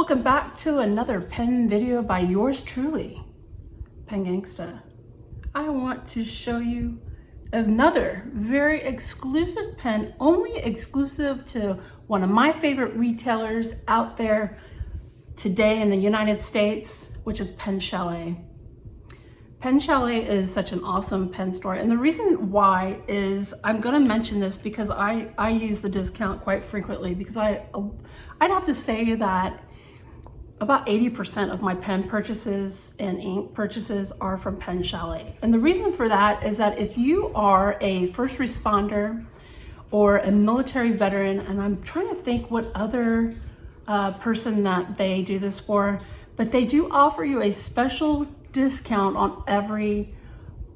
Welcome back to another pen video by yours truly, Pen Gangsta. I want to show you another very exclusive pen, only exclusive to one of my favorite retailers out there today in the United States, which is Pen Chalet. Pen Chalet is such an awesome pen store, and the reason why is I'm going to mention this because I use the discount quite frequently, because I'd have to say that about 80% of my pen purchases and ink purchases are from Pen Chalet. And the reason for that is that if you are a first responder or a military veteran, and I'm trying to think what other person that they do this for, but they do offer you a special discount on every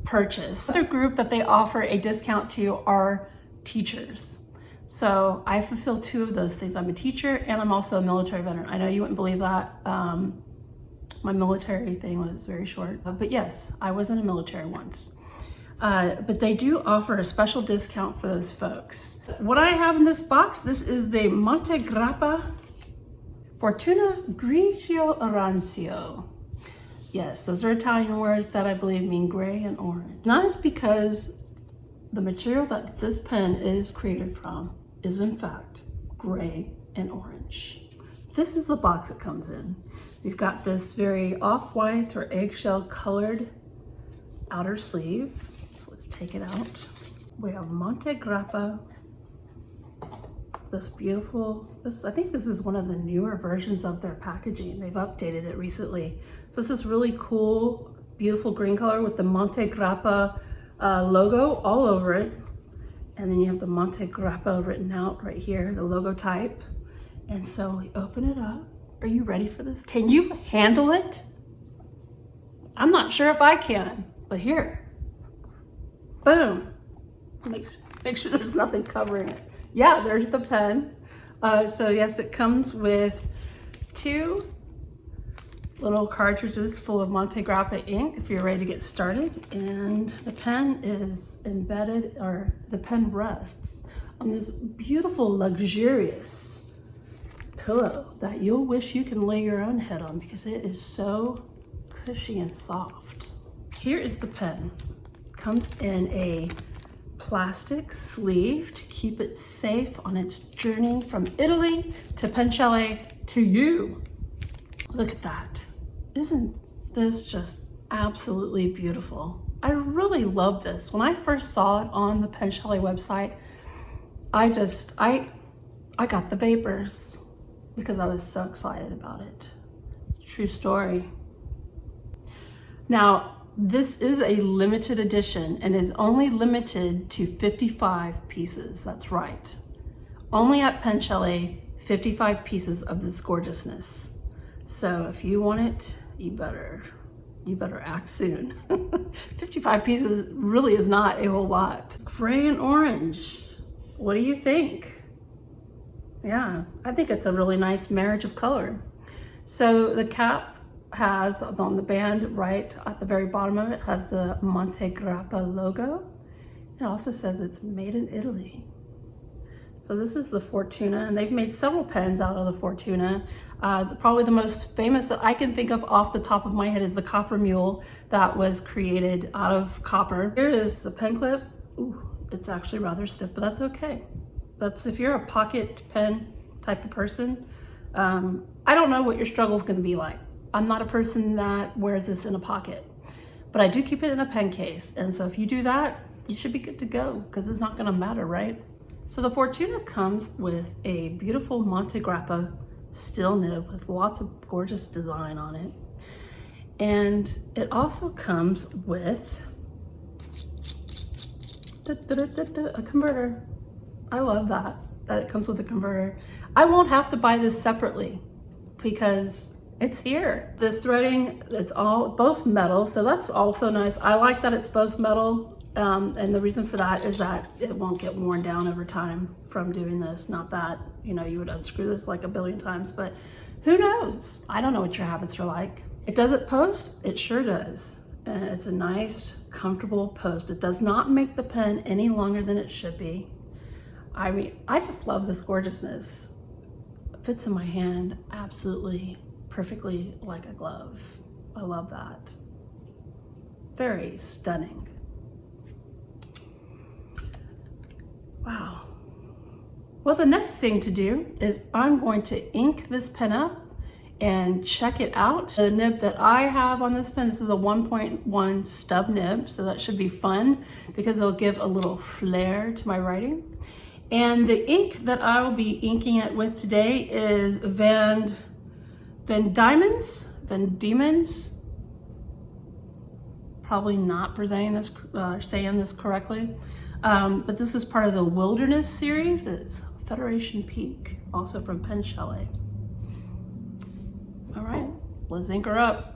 purchase. Another group that they offer a discount to are teachers. So I fulfill two of those things. I'm a teacher and I'm also a military veteran. I know you wouldn't believe that. My military thing was very short, but yes, I was in the military once. But they do offer a special discount for those folks. What I have in this box, this is the Montegrappa Fortuna Grigio Arancio. Yes, those are Italian words that I believe mean gray and orange. That is because the material that this pen is created from is in fact gray and orange. This is the box it comes in. We've got this very off-white or eggshell colored outer sleeve. So let's take it out. We have Montegrappa. This beautiful, I think this is one of the newer versions of their packaging. They've updated it recently. So it's this really cool, beautiful green color with the Montegrappa logo all over it. And then you have the Montegrappa written out right here, the logo type. And so we open it up. Are you ready for this? Can you handle it? I'm not sure if I can, but here. Boom. Make sure there's nothing covering it. Yeah, there's the pen. So yes, it comes with two little cartridges full of Montegrappa ink if you're ready to get started. And the pen is embedded, or the pen rests on this beautiful, luxurious pillow that you'll wish you can lay your own head on because it is so cushy and soft. Here is the pen. It comes in a plastic sleeve to keep it safe on its journey from Italy to Pen Chalet to you. Look at that. Isn't this just absolutely beautiful? I really love this. When I first saw it on the Pen Chalet website, I got the vapors because I was so excited about it. True story. Now, this is a limited edition and is only limited to 55 pieces. That's right. Only at Pen Chalet, 55 pieces of this gorgeousness. So if you want it, you better act soon. 55 pieces really is not a whole lot. Gray and orange. What do you think? Yeah, I think it's a really nice marriage of color. So the cap has on the band right at the very bottom of it has the Montegrappa logo. It also says it's made in Italy. So this is the Fortuna, and they've made several pens out of the Fortuna. Probably the most famous that I can think of off the top of my head is the Copper Mule that was created out of copper. Here is the pen clip. Ooh, it's actually rather stiff, but that's okay. That's if you're a pocket pen type of person. I don't know what your struggle is going to be like. I'm not a person that wears this in a pocket, but I do keep it in a pen case. And so if you do that, you should be good to go because it's not going to matter, right? So the Fortuna comes with a beautiful Montegrappa steel nib with lots of gorgeous design on it. And it also comes with a converter. I love that it comes with a converter. I won't have to buy this separately because it's here. The threading, it's all both metal, so that's also nice. I like that it's both metal, and the reason for that is that it won't get worn down over time from doing this. Not that, you know, you would unscrew this like a billion times, but who knows? I don't know what your habits are like. Does it post? It sure does. And it's a nice, comfortable post. It does not make the pen any longer than it should be. I mean, I just love this gorgeousness. fits in my hand absolutely perfectly like a glove. I love that. Very stunning. Wow. Well, the next thing to do is I'm going to ink this pen up and check it out. The nib that I have on this pen, this is a 1.1 stub nib, so that should be fun because it'll give a little flair to my writing. And the ink that I will be inking it with today is Van Diemen's. Probably not presenting this, saying this correctly, but this is part of the Wilderness series. It's Federation Peak, also from Pen Chalet. All right, let's ink her up.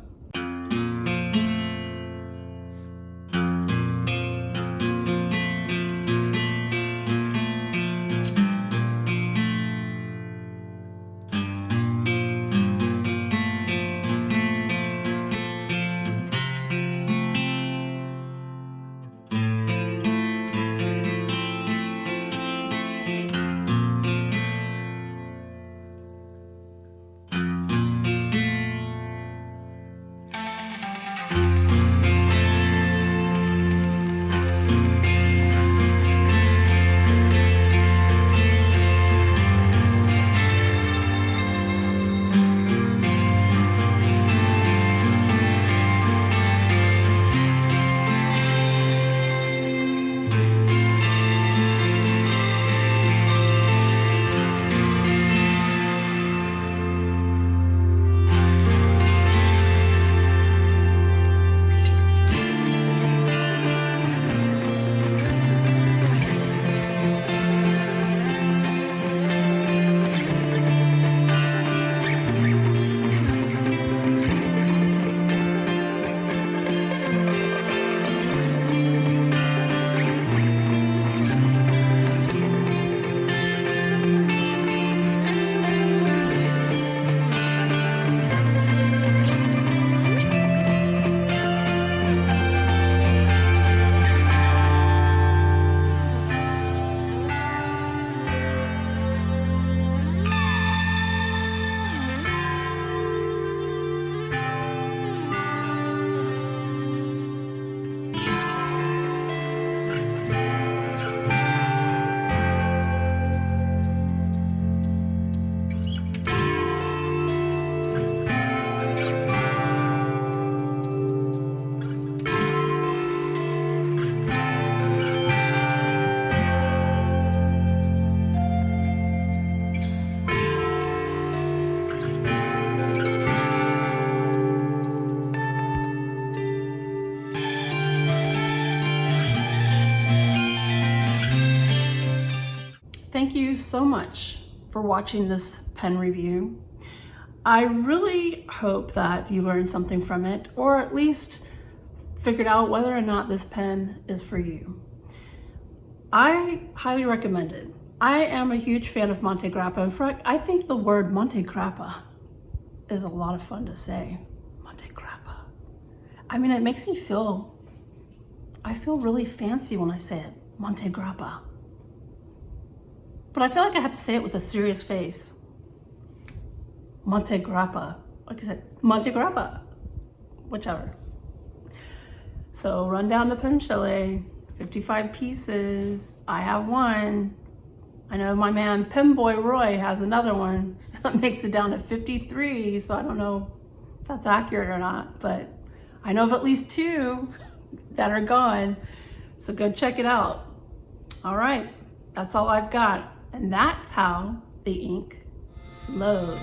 Thank you so much for watching this pen review. I really hope that you learned something from it, or at least figured out whether or not this pen is for you. I highly recommend it. I am a huge fan of Montegrappa. In fact, I think the word Montegrappa is a lot of fun to say. Montegrappa. I mean, it makes me I feel really fancy when I say it, Montegrappa. But I feel like I have to say it with a serious face. Montegrappa. Like I said, Montegrappa. Whichever. So run down to Pen Chalet, 55 pieces. I have one. I know my man Pen Boy Roy has another one. So that makes it down to 53. So I don't know if that's accurate or not, but I know of at least 2 that are gone. So go check it out. All right, that's all I've got. And that's how the ink flows.